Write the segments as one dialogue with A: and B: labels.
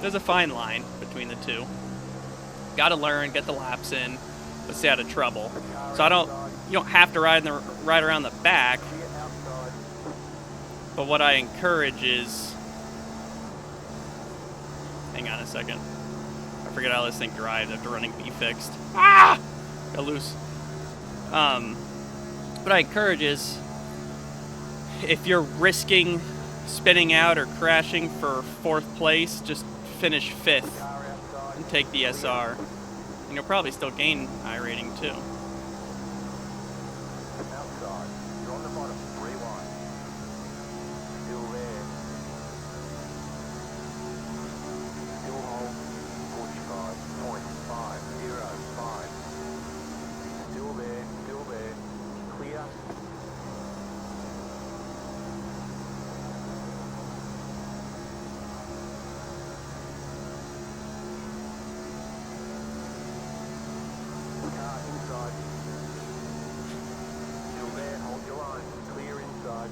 A: There's a fine line between the two. Gotta learn, get the laps in, but stay out of trouble. So you don't have to ride around the back. But what I encourage is, hang on a second. I forget how this thing drives after running B fixed. Ah! Got loose. What I encourage is, if you're risking spinning out or crashing for 4th place, just finish 5th and take the SR. And you'll probably still gain iRating too.
B: Outside, you're on the bottom, 3 wide. Still there. Still hold, 45.505. Still there, clear. Car inside. Still there, hold your line, clear inside.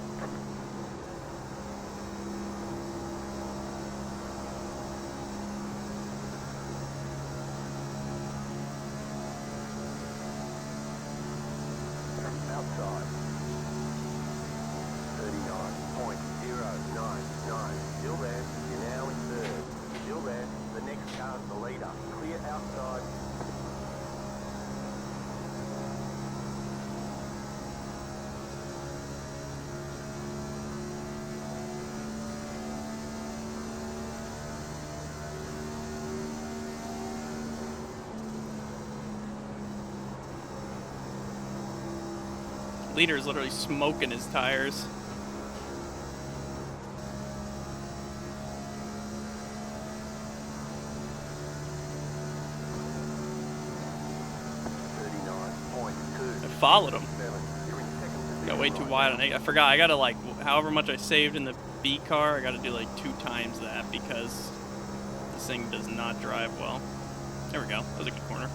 B: Outside. 39.099. Still there. You're now in 3rd. Still there. The next car's the leader. Clear outside.
A: Leader's literally smoking his tires. I followed him. Got way too wide on it. I forgot. I gotta like, however much I saved in the B car, I gotta do like 2 times that because this thing does not drive well. There we go. That was a good corner.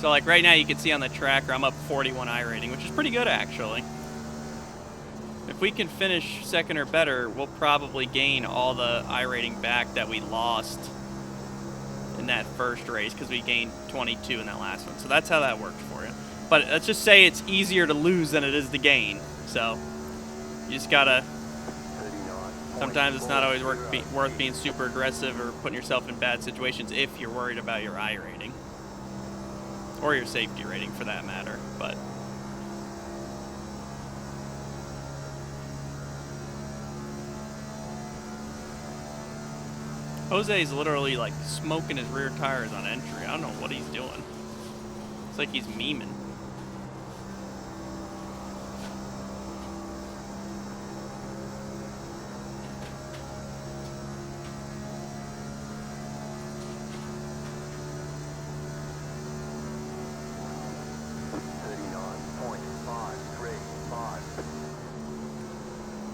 A: So like right now you can see on the tracker I'm up 41 iRating, which is pretty good actually. If we can finish 2nd or better, we'll probably gain all the iRating back that we lost in that first race because we gained 22 in that last one. So that's how that worked for you. But let's just say it's easier to lose than it is to gain. So you just gotta, sometimes it's not always worth being super aggressive or putting yourself in bad situations if you're worried about your iRating. Or your safety rating for that matter, but Jose's literally like smoking his rear tires on entry. I don't know what he's doing. It's like he's memeing.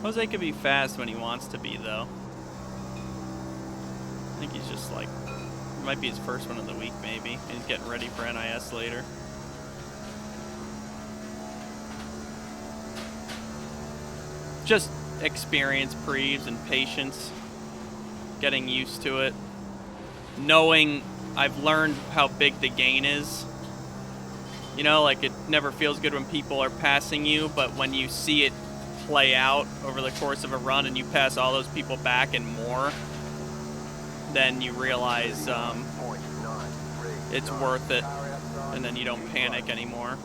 A: Jose could be fast when he wants to be, though. I think he's just like, it might be his first one of the week, maybe. He's getting ready for NIS later. Just experience, Preves, and patience. Getting used to it. Knowing I've learned how big the gain is. You know, like it never feels good when people are passing you, but when you see it play out over the course of a run and you pass all those people back and more, then you realize it's worth it, and then you don't panic anymore.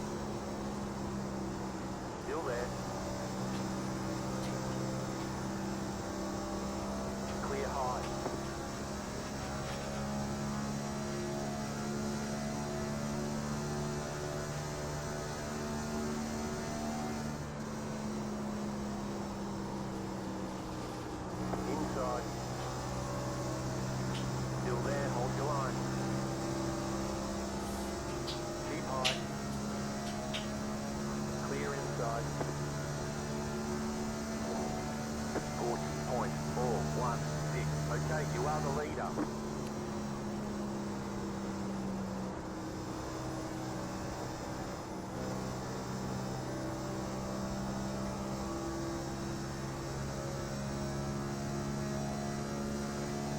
B: Still there. Clear high. Inside. Still there, hold your line. Keep high. Clear inside. 40.416. Okay, you are the leader.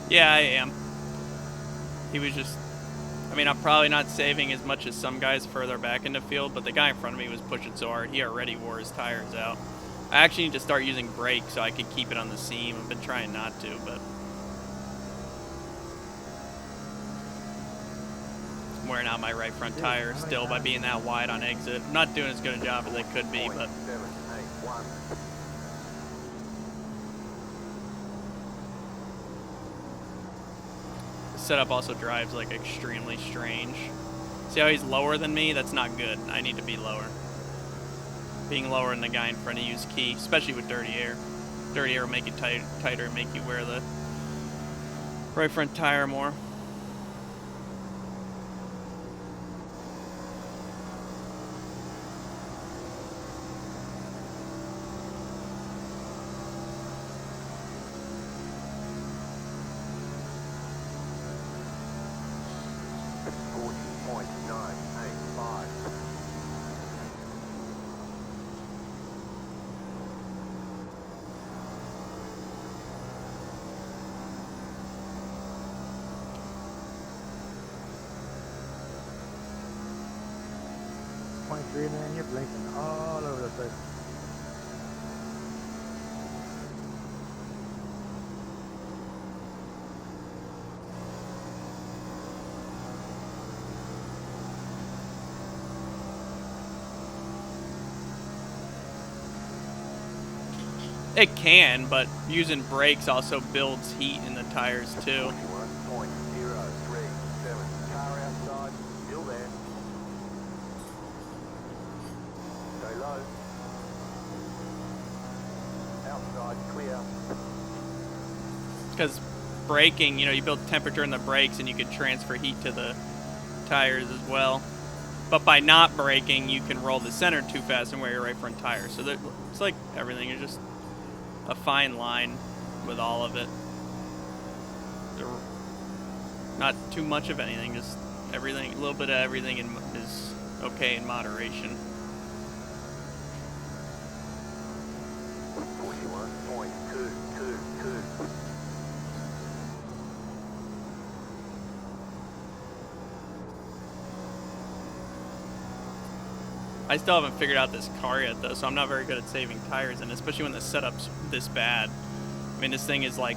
A: Yeah, I am. He was just... I mean, I'm probably not saving as much as some guys further back in the field, but the guy in front of me was pushing so hard, he already wore his tires out. I actually need to start using brakes so I can keep it on the seam. I've been trying not to, but... I'm wearing out my right front tire still by being that wide on exit. I'm not doing as good a job as I could be, but...
B: 781.
A: The setup also drives like extremely strange. See how he's lower than me? That's not good. I need to be lower. Being lower than the guy in front of you is key, especially with dirty air. Dirty air will make it tighter and make you wear the right front tire more.
C: Man, you're blinking all over the place.
A: It can, but using brakes also builds heat in the tires too.
B: 41.037. Car outside, still there. Go low. Outside, clear.
A: Because braking, you know, you build temperature in the brakes and you can transfer heat to the tires as well. But by not braking, you can roll the center too fast and wear your right front tire. So it's like everything is just a fine line with all of it. Not too much of anything, just everything, a little bit of everything is okay in moderation.
B: 41.222.
A: I still haven't figured out this car yet though, so I'm not very good at saving tires, and especially when the setup's this bad. I mean, this thing is like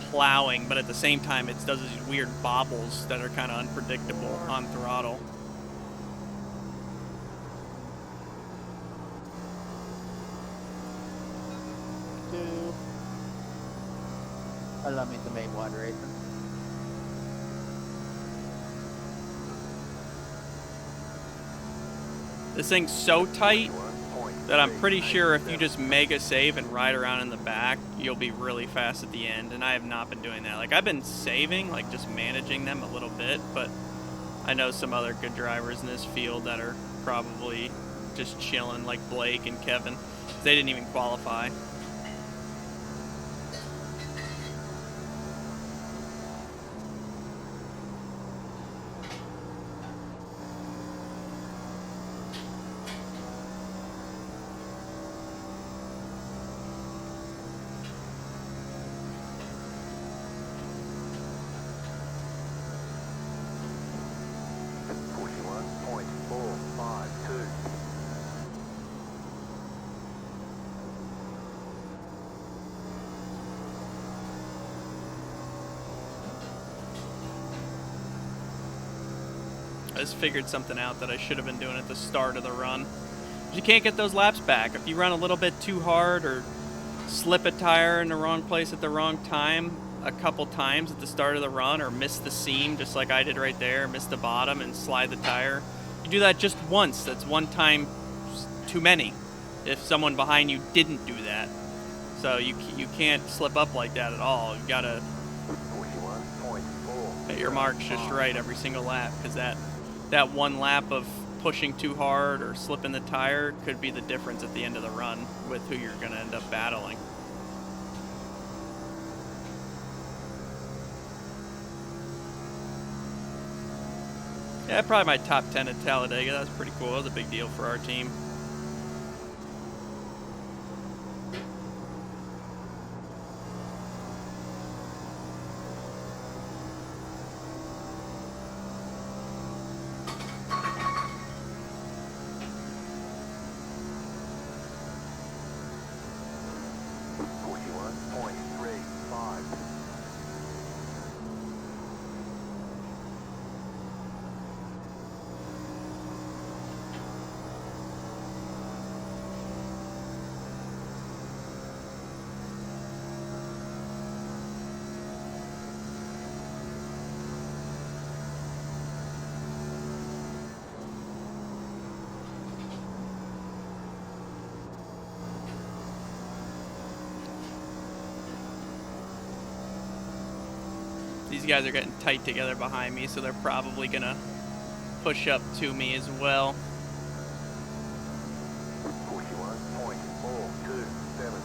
A: plowing, but at the same time it does these weird bobbles that are kind of unpredictable on throttle.
D: Allow me to make moderation.
A: This thing's so tight that I'm pretty sure if you just mega save and ride around in the back, you'll be really fast at the end, and I have not been doing that. Like, I've been saving, like just managing them a little bit, but I know some other good drivers in this field that are probably just chilling, like Blake and Kevin. They didn't even qualify. I just figured something out that I should have been doing at the start of the run. You can't get those laps back. If you run a little bit too hard or slip a tire in the wrong place at the wrong time a couple times at the start of the run, or miss the seam just like I did right there, miss the bottom and slide the tire. You do that just once. That's one time too many if someone behind you didn't do that. So you can't slip up like that at all. You gotta hit your marks just right every single lap, because that one lap of pushing too hard or slipping the tire could be the difference at the end of the run with who you're going to end up battling. Yeah, probably my top 10 at Talladega. That was pretty cool. That was a big deal for our team. These guys are getting tight together behind me, so they're probably gonna push up to me as well.
B: 41.427.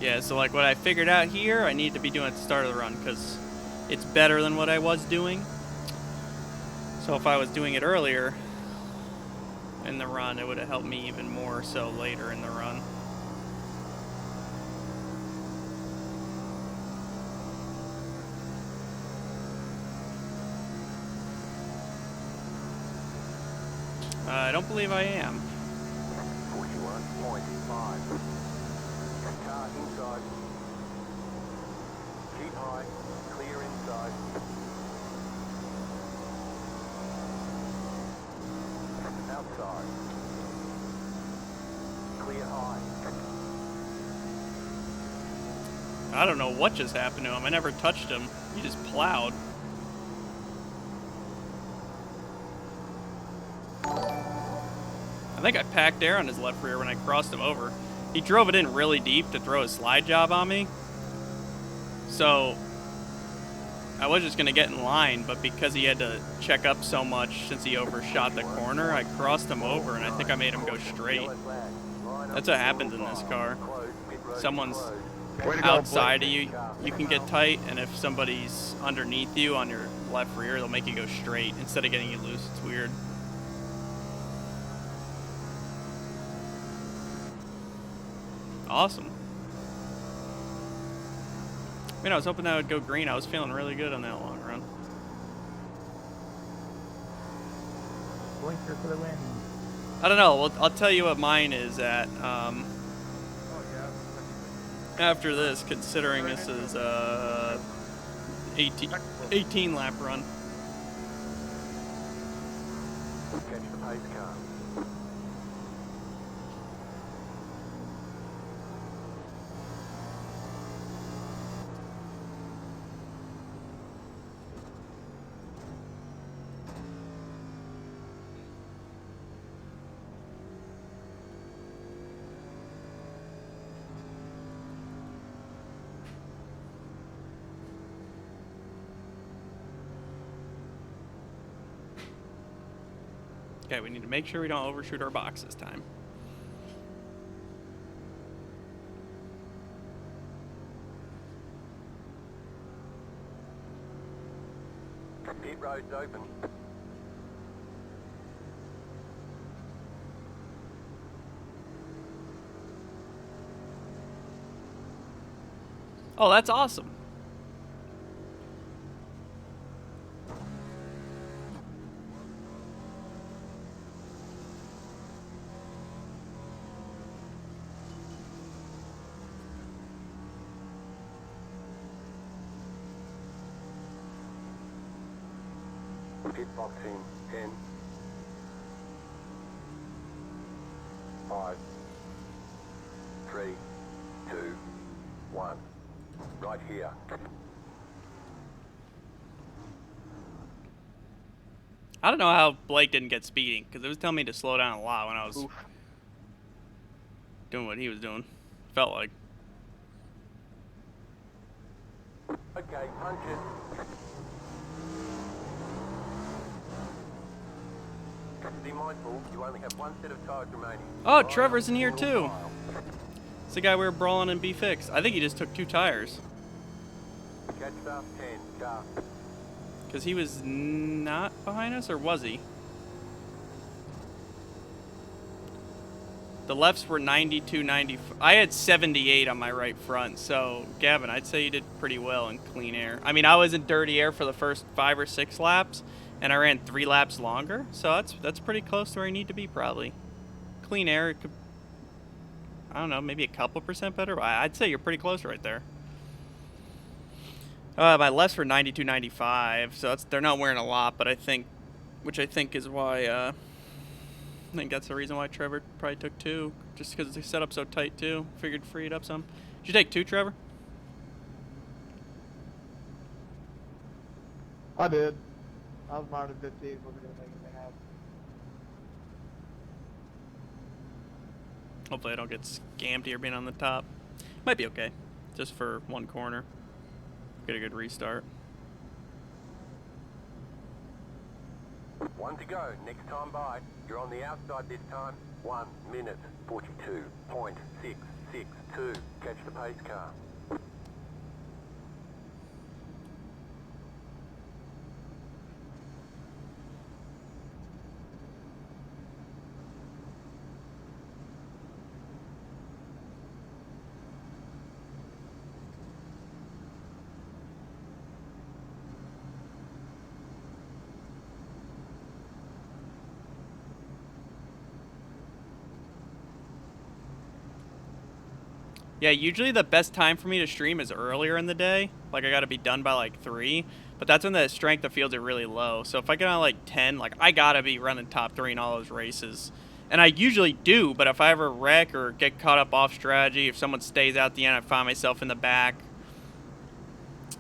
A: Yeah, so like what I figured out here, I need to be doing at the start of the run because it's better than what I was doing. So if I was doing it earlier in the run, it would have helped me even more so later in the run. I don't believe I am.
B: 41.5. Car inside. Keep high. Clear inside. Outside. Clear high.
A: I don't know what just happened to him. I never touched him. He just plowed. I think I packed air on his left rear when I crossed him over. He drove it in really deep to throw a slide job on me. So I was just going to get in line, but because he had to check up so much since he overshot the corner, I crossed him over and I think I made him go straight. That's what happens in this car. Someone's outside of you, you can get tight, and if somebody's underneath you on your left rear, they'll make you go straight instead of getting you loose. It's weird. Awesome. I mean, I was hoping that would go green. I was feeling really good on that long run.
C: Blinker for the win.
A: I don't know. Well, I'll tell you what mine is at
C: Oh, yeah.
A: after this, considering this is 18 lap run.
B: Catch the pace car.
A: Okay, we need to make sure we don't overshoot our box this time.
B: Pit road's open.
A: Oh, that's awesome.
B: Pit box in 10. 5. 3. 2. 1. Right here.
A: I don't know how Blake didn't get speeding, because it was telling me to slow down a lot when I was doing what he was doing. Felt like.
B: Okay, punch it. Be mindful, you only have one set of tires remaining.
A: Oh, Trevor's in here too. It's the guy we were brawling in B-Fix. I think he just took 2 tires.
B: Catch up 10, car.
A: Because he was not behind us, or was he? The lefts were 92, 90. I had 78 on my right front, so Gavin, I'd say you did pretty well in clean air. I mean, I was in dirty air for the first 5 or 6 laps, and I ran 3 laps longer, so that's pretty close to where I need to be, probably. Clean air, it could, I don't know, maybe a couple % better. I'd say you're pretty close right there. My lefts were 92, 95, so they're not wearing a lot, but I think, which I think is why, I think that's the reason why Trevor probably took 2, just because they set up so tight too. Figured free it up some. Did you take 2, Trevor?
E: I did.
C: I was minded to see if we're gonna make it happen.
A: Hopefully I don't get scammed here being on the top. Might be okay. Just for one corner. Get a good restart.
B: One to go. Next time by. You're on the outside this time. 1 minute 42.662. Catch the pace car.
A: Yeah, usually the best time for me to stream is earlier in the day. Like, I gotta be done by, like, 3. But that's when the strength of fields are really low. So if I get on, like, 10, like, I gotta be running top 3 in all those races. And I usually do, but if I ever wreck or get caught up off strategy, if someone stays out the end, I find myself in the back,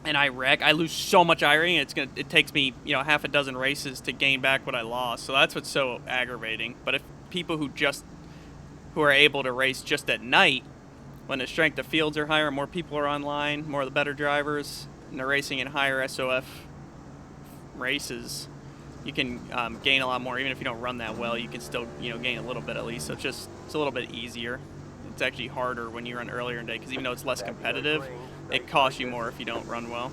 A: and I wreck, I lose so much iRating, it takes me, you know, half a dozen races to gain back what I lost. So that's what's so aggravating. But if people who are able to race just at night, when the strength of fields are higher, more people are online, more of the better drivers, and they're racing in higher SOF races, you can gain a lot more. Even if you don't run that well, you can still, you know, gain a little bit at least. So it's a little bit easier. It's actually harder when you run earlier in the day, because even though it's less competitive, it costs you more if you don't run well.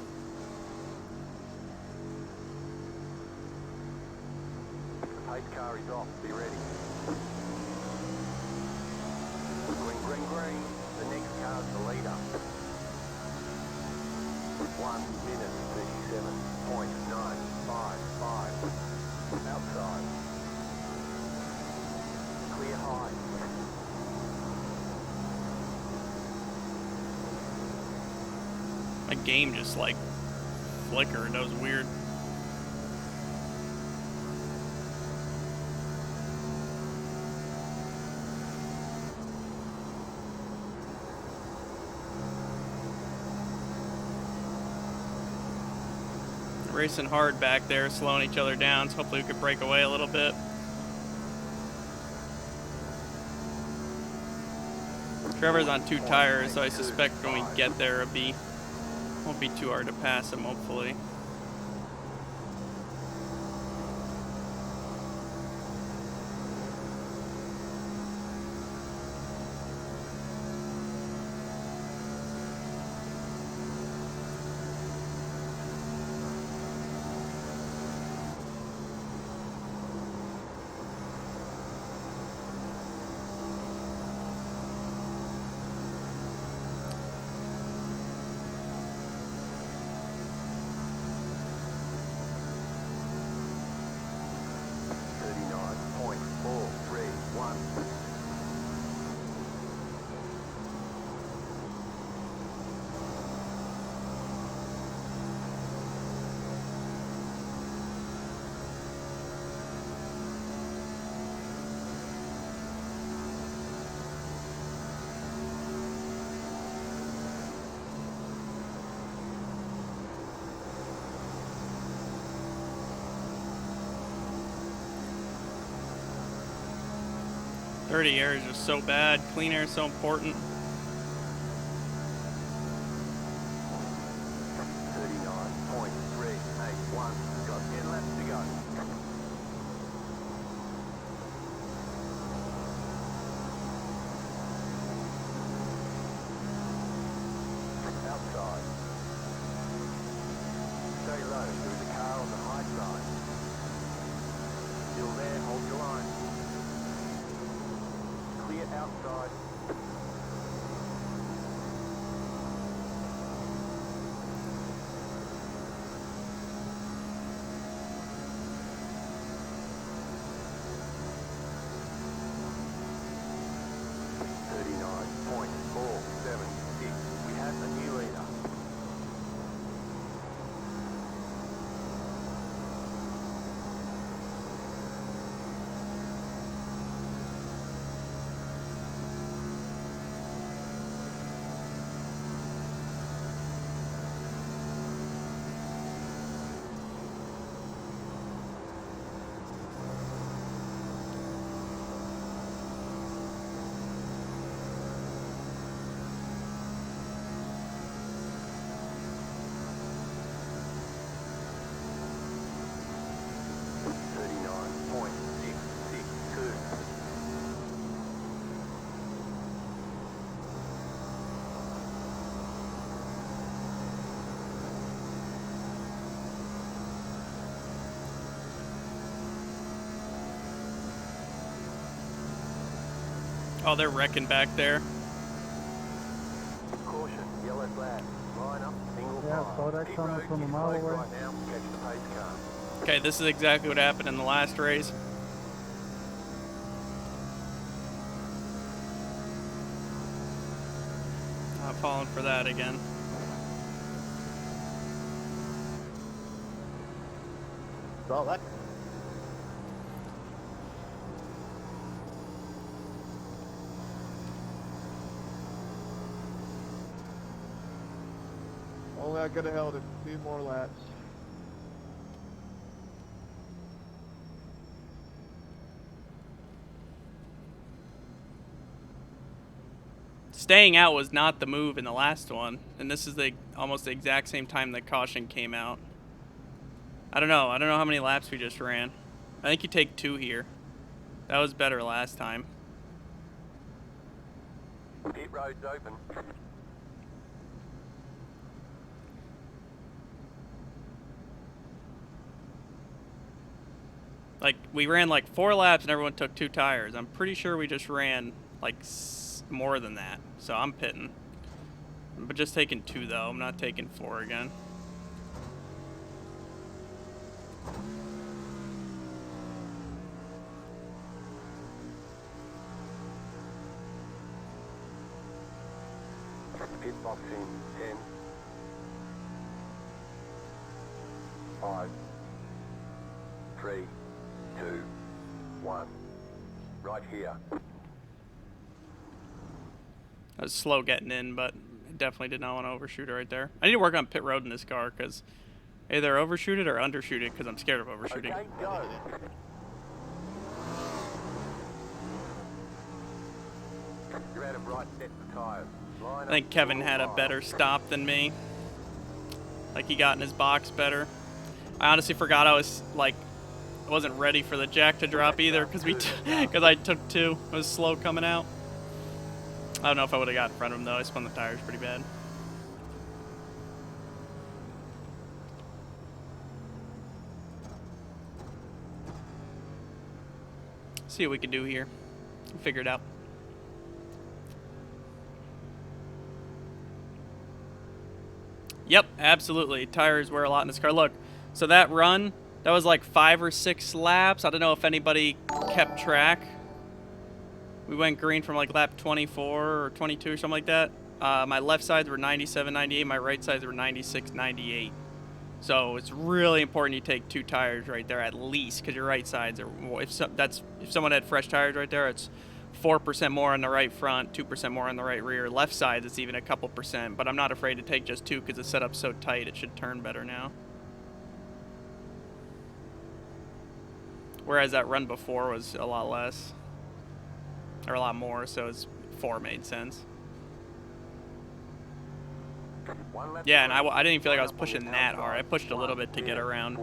B: The pace car is off. Be ready. Green, green, green. The next car's the leader. 1 minute 37.955. Outside. Clear high.
A: My game just like flickered. That was weird. Racing hard back there, slowing each other down, so hopefully we could break away a little bit. Trevor's on 2 tires, so I suspect when we get there won't be too hard to pass him, hopefully. Dirty air is just so bad. Clean air is so important.
B: 39.381. Got 10 laps to go. Outside. Stay low through the car on the high side. Still there, hold your line. Clear outside. We have a new leader.
A: Oh, they're wrecking back there.
B: Caution, yellow flag. Line up, single
C: Yeah,
B: file.
C: saw that
B: Pit
C: coming
B: road
C: from a
B: is
C: mile
B: closed
C: away.
B: right now. Catch the pace car.
A: Okay, this is exactly what happened in the last race. Not falling for that again.
D: Well, that.
E: Only I could have held it a few more laps.
A: Staying out was not the move in the last one, and this is the almost the exact same time the caution came out. I don't know how many laps we just ran. I think you take 2 here. That was better last time.
B: Pit road's open.
A: Like, we ran like 4 laps and everyone took 2 tires. I'm pretty sure we just ran like more than that. So I'm pitting. But just taking 2 though. I'm not taking 4 again.
B: Pit box in 10, 5, 3, 2, 1. Right here.
A: I was slow getting in, but I definitely did not want to overshoot it right there. I need to work on pit road in this car because either overshoot it or undershoot it because I'm scared of overshooting.
B: Okay, go. You're out of right set for tyres. Line
A: I think
B: up,
A: Kevin
B: single
A: had a
B: file.
A: better stop than me. Like, he got in his box better. I honestly forgot I was, like, I wasn't ready for the jack to drop either because I took 2. It was slow coming out. I don't know if I would have got in front of him, though. I spun the tires pretty bad. See what we can do here. Figure it out. Yep, absolutely. Tires wear a lot in this car. Look, so that run, that was like 5 or 6 laps. I don't know if anybody kept track. We went green from like lap 24 or 22 or something like that. My left sides were 97, 98. My right sides were 96, 98. So it's really important you take 2 tires right there at least, because your right sides are. If someone had fresh tires right there, it's 4% more on the right front, 2% more on the right rear. Left side is even a couple percent, but I'm not afraid to take just 2 because the setup's so tight it should turn better now. Whereas that run before was a lot less, or a lot more, so 4 made sense. Yeah, and I didn't even feel like I was pushing that hard. I pushed a little bit to get around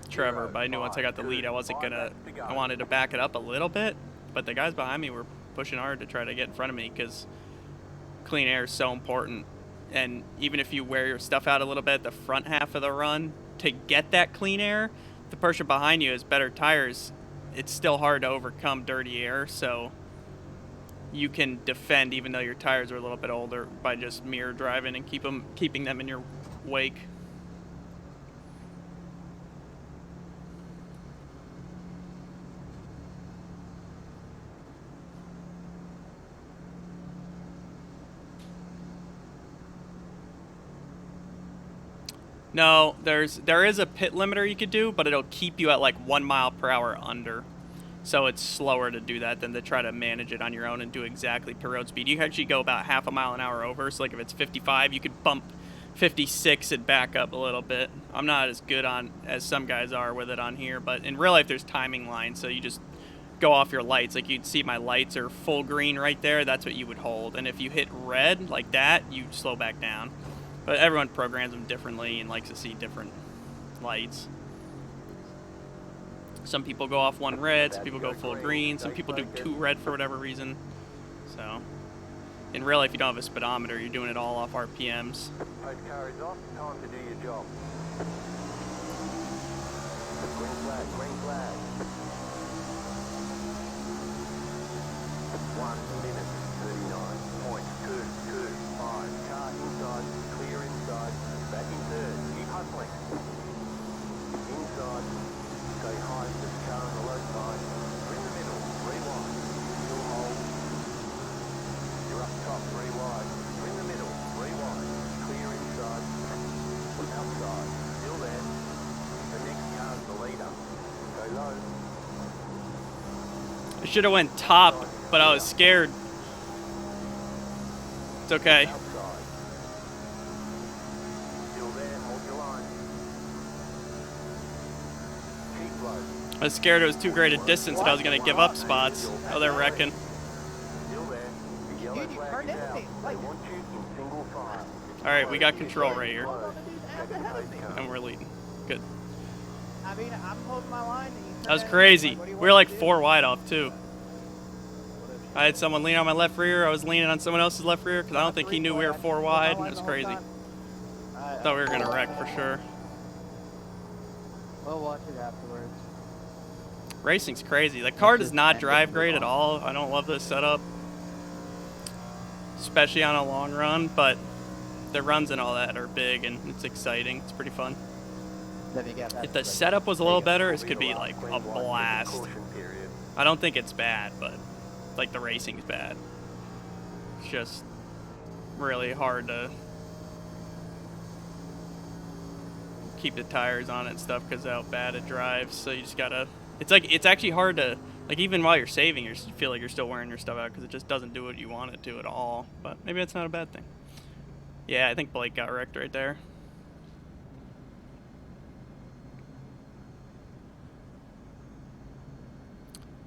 A: Trevor, but I knew once I got the lead, I wasn't gonna. I wanted to back it up a little bit, but the guys behind me were pushing hard to try to get in front of me because clean air is so important. And even if you wear your stuff out a little bit, the front half of the run, to get that clean air, if the person behind you has better tires, it's still hard to overcome dirty air. So you can defend even though your tires are a little bit older by just mirror driving and keeping them in your wake. No, there is a pit limiter you could do, but it'll keep you at like 1 mile per hour under. So it's slower to do that than to try to manage it on your own and do exactly per road speed. You can actually go about half a mile an hour over. So like if it's 55, you could bump 56 and back up a little bit. I'm not as good on as some guys are with it on here, but in real life there's timing lines, so you just go off your lights. Like you'd see my lights are full green right there. That's what you would hold. And if you hit red like that, you slow back down. But everyone programs them differently and likes to see different lights. Some people go off 1 red, some people go full green, some people do 2 red for whatever reason. So, in real life, you don't have a speedometer, you're doing it all off RPMs.
B: Post car is off, time to do your job. Green flag, green flag. 1 minute 39.225. Car inside, clear inside, back in third, keep hustling. Inside, stay high, just car on the low side. You're in the middle, 3 wide, still hold. You're up top, 3 wide. You're in the middle, 3 wide, clear inside. Look outside, still there. The next car's the leader. Go low.
A: I should have went top, but I was scared. It's okay.
B: Outside. Still there, hold your line. Keep low.
A: I was scared it was too great a distance and I was going to give up spots. Oh, they're wrecking.
B: Still there. The yellow
D: Dude, you
B: flag
D: turned
B: is
D: into
B: out.
D: me.
B: They
D: Like-
B: want you in single file.
A: Alright, we got control right here.
B: Close. Second pace car.
A: And we're leading. Good.
D: I mean, I'm holding my line. And you
A: That was
D: turn
A: crazy.
D: like, what do you
A: We were
D: want
A: like
D: me to do?
A: 4 wide off, too. I had someone lean on my left rear. I was leaning on someone else's left rear because I don't think he knew we were 4 wide. And it was crazy. Thought we were going to wreck for sure.
D: We'll watch it afterwards.
A: Racing's crazy. The car does not drive great at all. I don't love this setup, especially on a long run, but the runs and all that are big and it's exciting. It's pretty fun.
D: Then you get that
A: If the
D: like-
A: setup was a little better, this
B: Will
A: could
B: the
A: be
B: last
A: like
B: green
A: a
B: light with the
A: blast.
B: caution period.
A: I don't think it's bad, but like the racing's bad. It's just really hard to keep the tires on it and stuff because of how bad it drives. So you just gotta. It's actually hard to like even while you're saving, you feel like you're still wearing your stuff out because it just doesn't do what you want it to at all. But maybe that's not a bad thing. Yeah, I think Blake got wrecked right there.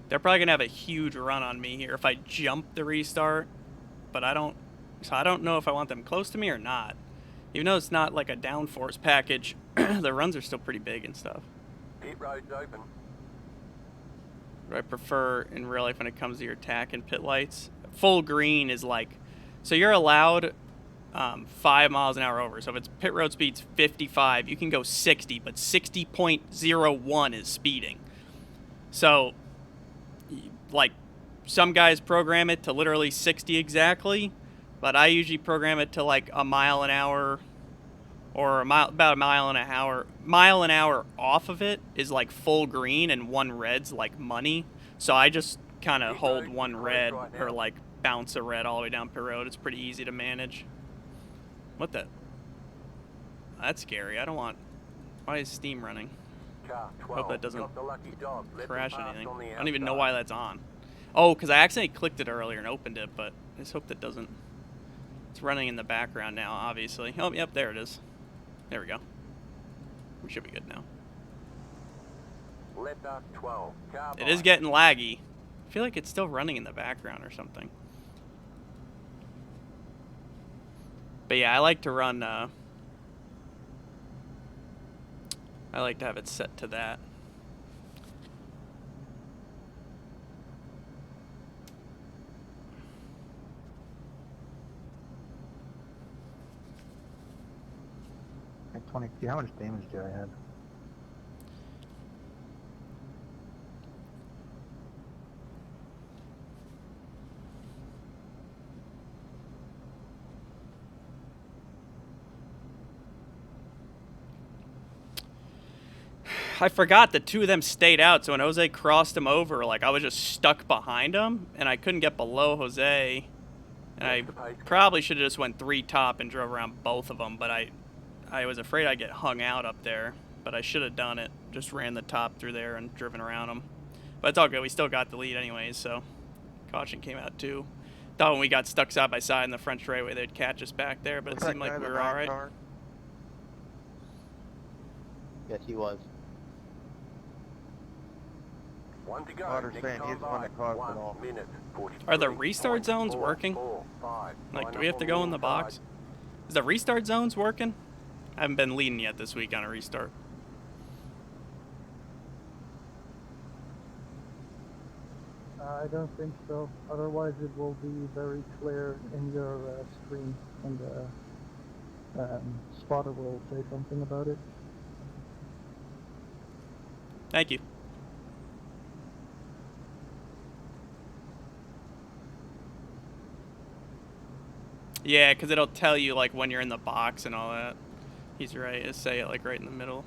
A: They're probably gonna have a huge run on me here if I jump the restart, but I don't know if I want them close to me or not. Even though it's not like a downforce package, the runs are still pretty big and stuff.
B: Pit road's open.
A: What I prefer in real life when it comes to your tack and pit lights, full green is like, so you're allowed 5 miles an hour over. So if it's pit road speed's 55, you can go 60, but 60.01 is speeding. So like some guys program it to literally 60 exactly, but I usually program it to like a mile an hour or about a mile an hour off of it is like full green and 1 red's like money. So I just kind of hold 1 red or like bounce a red all the way down pit road. It's pretty easy to manage. What the? That's scary. I don't want. Why is Steam running?
B: Car 12.
A: Hope that doesn't
B: Got the lucky dog. Let them
A: crash
B: pass
A: anything.
B: on the
A: I don't even know
B: outside.
A: why that's on. Oh, because I accidentally clicked it earlier and opened it, but I just hope that doesn't. It's running in the background now, obviously. Oh, yep, there it is. There we go. We should be good now.
B: Leopard 12. Car
A: It is getting laggy. I feel like it's still running in the background or something. But yeah, I like to run. I like to have it set to that.
C: Like 20. How much damage do I have?
A: I forgot that 2 of them stayed out, so when Jose crossed him over, like I was just stuck behind him, and I couldn't get below Jose. And I probably should have just went 3 top and drove around both of them, but I was afraid I'd get hung out up there. But I should have done it. Just ran the top through there and driven around them. But it's all good. We still got the lead anyways, so caution came out too. Thought when we got stuck side by side in the front straightaway, they'd catch us back there, but it seemed like we were all right.
D: Yes, he was.
B: 1 to go.
E: Potter's
B: Next
E: saying
B: time
E: he's the one
B: by.
E: that caused it
B: 1
E: all.
B: minute 43.
A: Are the restart zones working?
B: 4.45.
A: Like, do
B: Line
A: we
B: up
A: have to
B: on
A: go
B: the
A: in the
B: inside.
A: box? Is the restart zones working? I haven't been leading yet this week on a restart.
F: I don't think so. Otherwise, it will be very clear in your screen, and the spotter will say something about it.
A: Thank you. Yeah, because it'll tell you like when you're in the box and all that. He's right. It'll say it like right in the middle.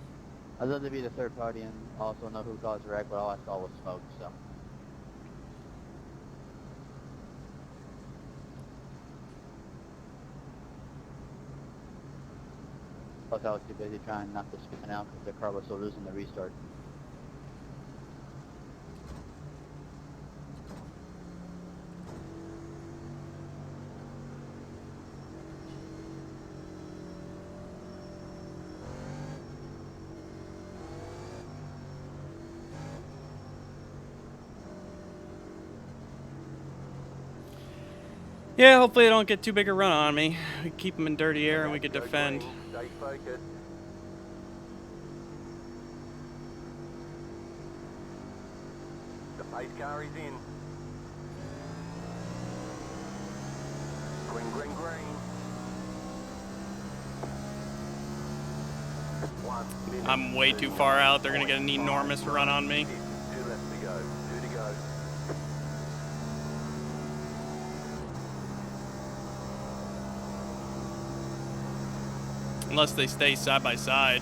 D: I'd love to be the third party and also know who caused the wreck, but all I saw was smoke, so. Plus, I was too busy trying not to spin out because the car was still losing the restart.
A: Yeah, hopefully they don't get too big a run on me. We keep them in dirty air and we could
B: Go
A: defend.
B: green, stay focused. The pace car is in. Green, green, green. 1 minute.
A: I'm way too far out. They're gonna get an enormous run on me.
B: 2 left to go. 2 to go.
A: Unless they stay side by side.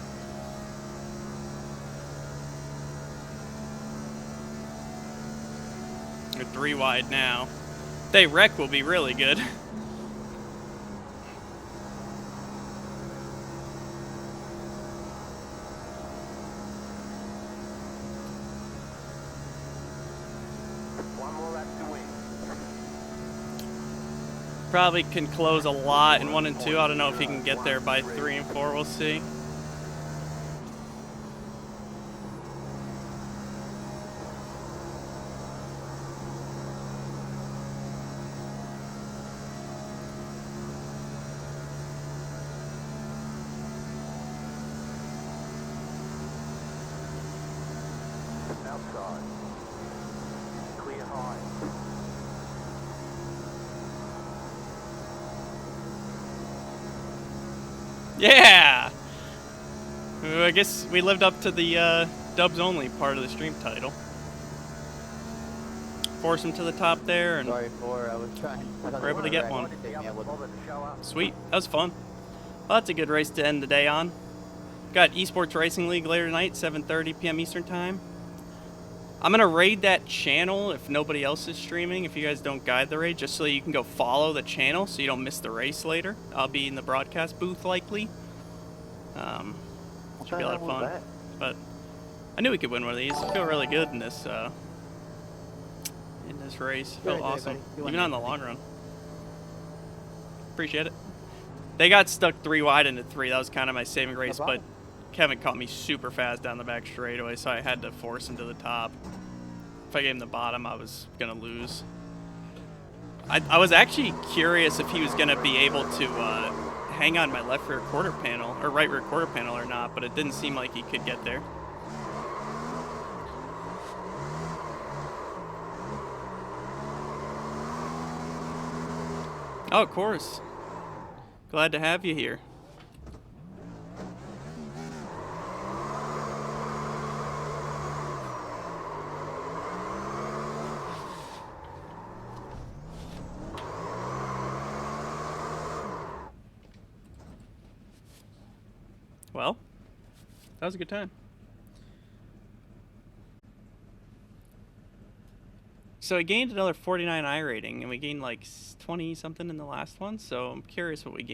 A: They're 3 wide now. If they wreck, will be really good.
B: One more lap to win.
A: Probably can close a lot in 1 and 2. I don't know if he can get there by 3 and 4. We'll see.
B: Outside. Clear high.
A: Yeah! I guess we lived up to the dubs only part of the stream title. Force him to the top there, and
D: Sorry for, I was trying. I thought
A: We're able to
D: the
A: get
D: wreck
A: one.
D: would take me, I wouldn't.
B: Bother to show up.
A: sweet. That was fun. Well, that's a good race to end the day on. Got Esports Racing League later tonight, 7:30 p.m. Eastern Time. I'm going to raid that channel if nobody else is streaming, if you guys don't guide the raid, just so you can go follow the channel so you don't miss the race later. I'll be in the broadcast booth likely. Should be a lot of fun. But I knew we could win one of these. I feel really good in this race. Felt
D: Good,
A: awesome,
D: buddy. You won
A: even on the
D: that.
A: long run. Appreciate it. They got stuck 3 wide into 3. That was kind of my saving grace, but
D: problem.
A: Kevin caught me super fast down the back straightaway, so I had to force him to the top. If I gave him the bottom, I was gonna lose. I was actually curious if he was gonna be able to hang on my left rear quarter panel or right rear quarter panel or not, but it didn't seem like he could get there. Oh, of course. Glad to have you here. Well, that was a good time. So I gained another 49 I rating, and we gained like 20 something in the last one, so I'm curious what we gained.